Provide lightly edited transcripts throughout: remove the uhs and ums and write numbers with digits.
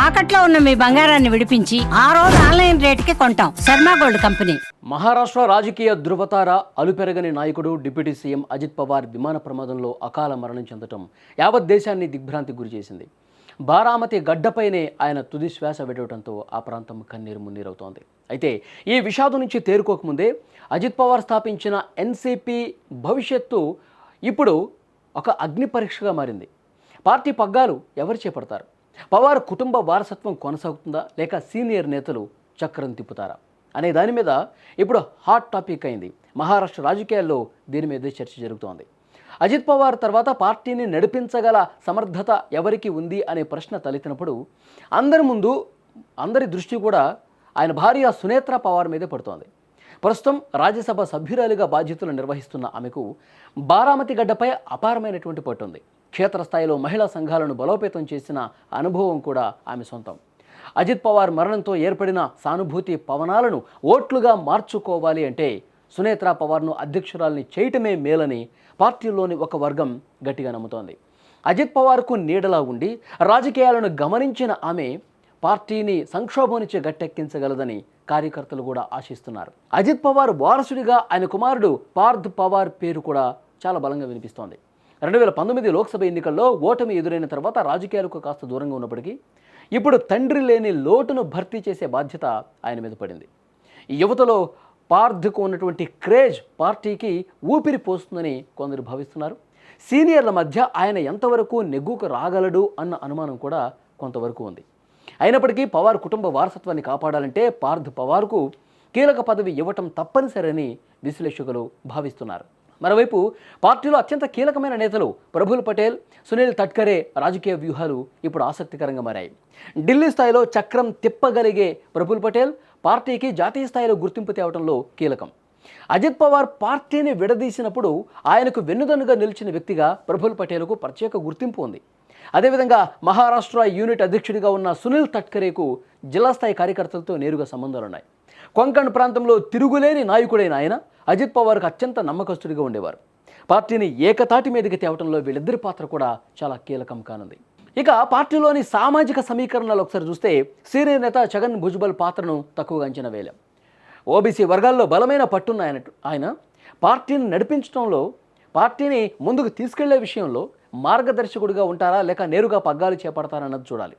తాకట్లో ఉన్న మీ బంగారాన్ని విడిపించి ఆ రోజు ఆన్లైన్ రేటుకి కొంటాం. Sharma gold company. మహారాష్ట్ర రాజకీయ ధృవతార అలుపెరగని నాయకుడు డిప్యూటీ సీఎం అజిత్ పవార్ విమాన ప్రమాదంలో అకాల మరణం చెందటం యావత్ దేశాన్ని దిగ్భ్రాంతికి గురిచేసింది. బారామతి గడ్డపైనే ఆయన తుది శ్వాస విడవడంతో ఆ ప్రాంతం కన్నీరు మున్నీరవుతోంది. అయితే ఈ విషాదం నుంచి తేరుకోకముందే అజిత్ పవార్ స్థాపించిన ఎన్సీపీ భవిష్యత్తు ఇప్పుడు ఒక అగ్ని పరీక్షగా మారింది. పార్టీ పగ్గాలు ఎవరు చేపడతారు? పవార్ కుటుంబ వారసత్వం కొనసాగుతుందా, లేక సీనియర్ నేతలు చక్రం తిప్పుతారా అనే దాని మీద ఇప్పుడు హాట్ టాపిక్ అయింది. మహారాష్ట్ర రాజకీయాల్లో దీని మీదే చర్చ జరుగుతోంది. అజిత్ పవార్ తర్వాత పార్టీని నడిపించగల సమర్థత ఎవరికి ఉంది అనే ప్రశ్న తలెత్తినప్పుడు అందరి దృష్టి కూడా ఆయన భార్య సునేత్రా పవార్ మీదే పడుతోంది. ప్రస్తుతం రాజ్యసభ సభ్యురాలిగా బాధ్యతలు నిర్వహిస్తున్న ఆమెకు బారామతి గడ్డపై అపారమైనటువంటి పట్టుంది. క్షేత్రస్థాయిలో మహిళా సంఘాలను బలోపేతం చేసిన అనుభవం కూడా ఆమె సొంతం. అజిత్ పవార్ మరణంతో ఏర్పడిన సానుభూతి పవనాలను ఓట్లుగా మార్చుకోవాలి అంటే సునేత్రా పవార్ను అధ్యక్షురాల్ని చేయటమే మేలని పార్టీలోని ఒక వర్గం గట్టిగా నమ్ముతోంది. అజిత్ పవార్కు నీడలా ఉండి రాజకీయాలను గమనించిన ఆమె పార్టీని సంక్షోభం నుంచి గట్టెక్కించగలదని కార్యకర్తలు కూడా ఆశిస్తున్నారు. అజిత్ పవార్ వారసుడిగా ఆయన కుమారుడు పార్థ్ పవార్ పేరు కూడా చాలా బలంగా వినిపిస్తోంది. 2019 లోక్సభ ఎన్నికల్లో ఓటమి ఎదురైన తర్వాత రాజకీయాలకు కాస్త దూరంగా ఉన్నప్పటికీ ఇప్పుడు తండ్రి లేని లోటును భర్తీ చేసే బాధ్యత ఆయన మీద పడింది. ఈ యువతలో పార్థ్కు ఉన్నటువంటి క్రేజ్ పార్టీకి ఊపిరి పోస్తుందని కొందరు భావిస్తున్నారు. సీనియర్ల మధ్య ఆయన ఎంతవరకు నెగ్గుకు రాగలడు అన్న అనుమానం కూడా కొంతవరకు ఉంది. అయినప్పటికీ పవార్ కుటుంబ వారసత్వాన్ని కాపాడాలంటే పార్థ్ పవార్కు కీలక పదవి ఇవ్వటం తప్పనిసరని విశ్లేషకులు భావిస్తున్నారు. మరోవైపు పార్టీలో అత్యంత కీలకమైన నేతలు ప్రఫుల్ పటేల్, సునీల్ తట్కరే రాజకీయ వ్యూహాలు ఇప్పుడు ఆసక్తికరంగా మారాయి. ఢిల్లీ స్థాయిలో చక్రం తిప్పగలిగే ప్రఫుల్ పటేల్ పార్టీకి జాతీయ స్థాయిలో గుర్తింపు తేవడంలో కీలకం. అజిత్ పవార్ పార్టీని విడదీసినప్పుడు ఆయనకు వెన్నుదన్నుగా నిలిచిన వ్యక్తిగా ప్రఫుల్ పటేల్కు ప్రత్యేక గుర్తింపు ఉంది. అదేవిధంగా మహారాష్ట్ర యూనిట్ అధ్యక్షుడిగా ఉన్న సునీల్ తట్కరేకు జిల్లా స్థాయి కార్యకర్తలతో నేరుగా సంబంధాలున్నాయి. కొంకణ్ ప్రాంతంలో తిరుగులేని నాయకుడైన ఆయన అజిత్ పవార్కు అత్యంత నమ్మకస్తుడిగా ఉండేవారు. పార్టీని ఏకతాటి మీదకి తేవటంలో వీళ్ళిద్దరి పాత్ర కూడా చాలా కీలకం కానుంది. ఇక పార్టీలోని సామాజిక సమీకరణలు ఒకసారి చూస్తే సీనియర్ నేత ఛగన్ భుజ్బల్ పాత్రను తక్కువగా అంచనా వేయలేం. ఓబీసీ వర్గాల్లో బలమైన పట్టున్న ఆయన పార్టీని నడిపించడంలో, పార్టీని ముందుకు తీసుకెళ్లే విషయంలో మార్గదర్శకుడిగా ఉంటారా, లేక నేరుగా పగ్గాలు చేపడతారా అన్నది చూడాలి.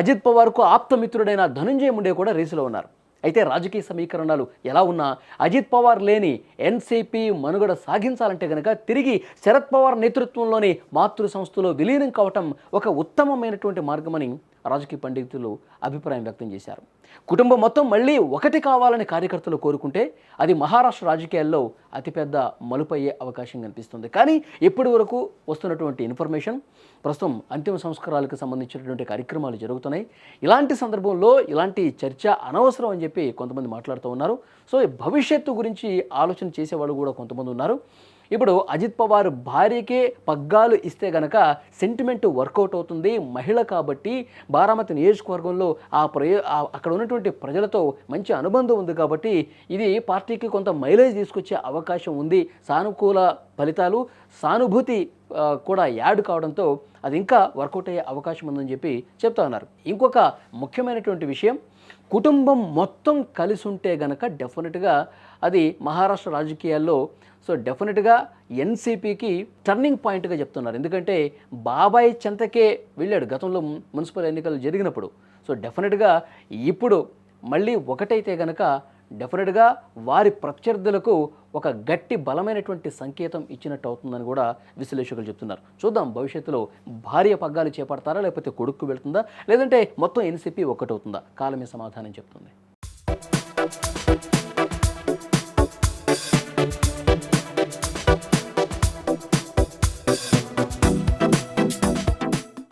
అజిత్ పవార్కు ఆప్తమిత్రుడైన ధనుంజయ ముండే కూడా రేసులో ఉన్నారు. అయితే రాజకీయ సమీకరణాలు ఎలా ఉన్నా అజిత్ పవార్ లేని ఎన్సీపీ మనుగడ సాగించాలంటే కనుక తిరిగి శరద్ పవార్ నేతృత్వంలోని మాతృ సంస్థలో విలీనం కావటం ఒక ఉత్తమమైనటువంటి మార్గమని రాజకీయ పండితులు అభిప్రాయం వ్యక్తం చేశారు. కుటుంబం మొత్తం మళ్ళీ ఒకటి కావాలని కార్యకర్తలు కోరుకుంటే అది మహారాష్ట్ర రాజకీయాల్లో అతిపెద్ద మలుపయ్యే అవకాశం కనిపిస్తుంది. కానీ ఇప్పటి వరకు వస్తున్నటువంటి ఇన్ఫర్మేషన్ ప్రస్తుతం అంతిమ సంస్కారాలకు సంబంధించినటువంటి కార్యక్రమాలు జరుగుతున్నాయి. ఇలాంటి సందర్భంలో ఇలాంటి చర్చ అనవసరం అని చెప్పి కొంతమంది మాట్లాడుతూ ఉన్నారు. సో భవిష్యత్తు గురించి ఆలోచన చేసేవాళ్ళు కూడా కొంతమంది ఉన్నారు. ఇప్పుడు అజిత్ పవార్ భార్యకే పగ్గాలు ఇస్తే గనక సెంటిమెంట్ వర్కౌట్ అవుతుంది. మహిళ కాబట్టి బారామతి నియోజకవర్గంలో అక్కడ ఉన్నటువంటి ప్రజలతో మంచి అనుబంధం ఉంది కాబట్టి ఇది పార్టీకి కొంత మైలేజ్ తీసుకొచ్చే అవకాశం ఉంది. సానుకూల ఫలితాలు, సానుభూతి కూడా యాడ్ కావడంతో అది ఇంకా వర్కౌట్ అయ్యే అవకాశం ఉందని చెప్పి చెప్తా ఉన్నారు. ఇంకొక ముఖ్యమైనటువంటి విషయం, కుటుంబం మొత్తం కలిసి ఉంటే గనక డెఫినెట్గా అది మహారాష్ట్ర రాజకీయాల్లో డెఫినెట్గా ఎన్సీపీకి టర్నింగ్ పాయింట్గా చెప్తున్నారు. ఎందుకంటే బాబాయ్ చెంతకే వెళ్ళాడు గతంలో మున్సిపల్ ఎన్నికలు జరిగినప్పుడు. డెఫినెట్గా ఇప్పుడు మళ్ళీ ఒకటైతే గనక డెఫినెట్గా వారి ప్రత్యర్థులకు ఒక గట్టి బలమైనటువంటి సంకేతం ఇచ్చినట్టు అవుతుందని కూడా విశ్లేషకులు చెప్తున్నారు. చూద్దాం భవిష్యత్తులో భార్య పగ్గాలు చేపడతారా, లేకపోతే కొడుకు వెళ్తుందా, లేదంటే మొత్తం ఎన్సీపీ ఒక్కటవుతుందా? కాలమే సమాధానం చెప్తుంది.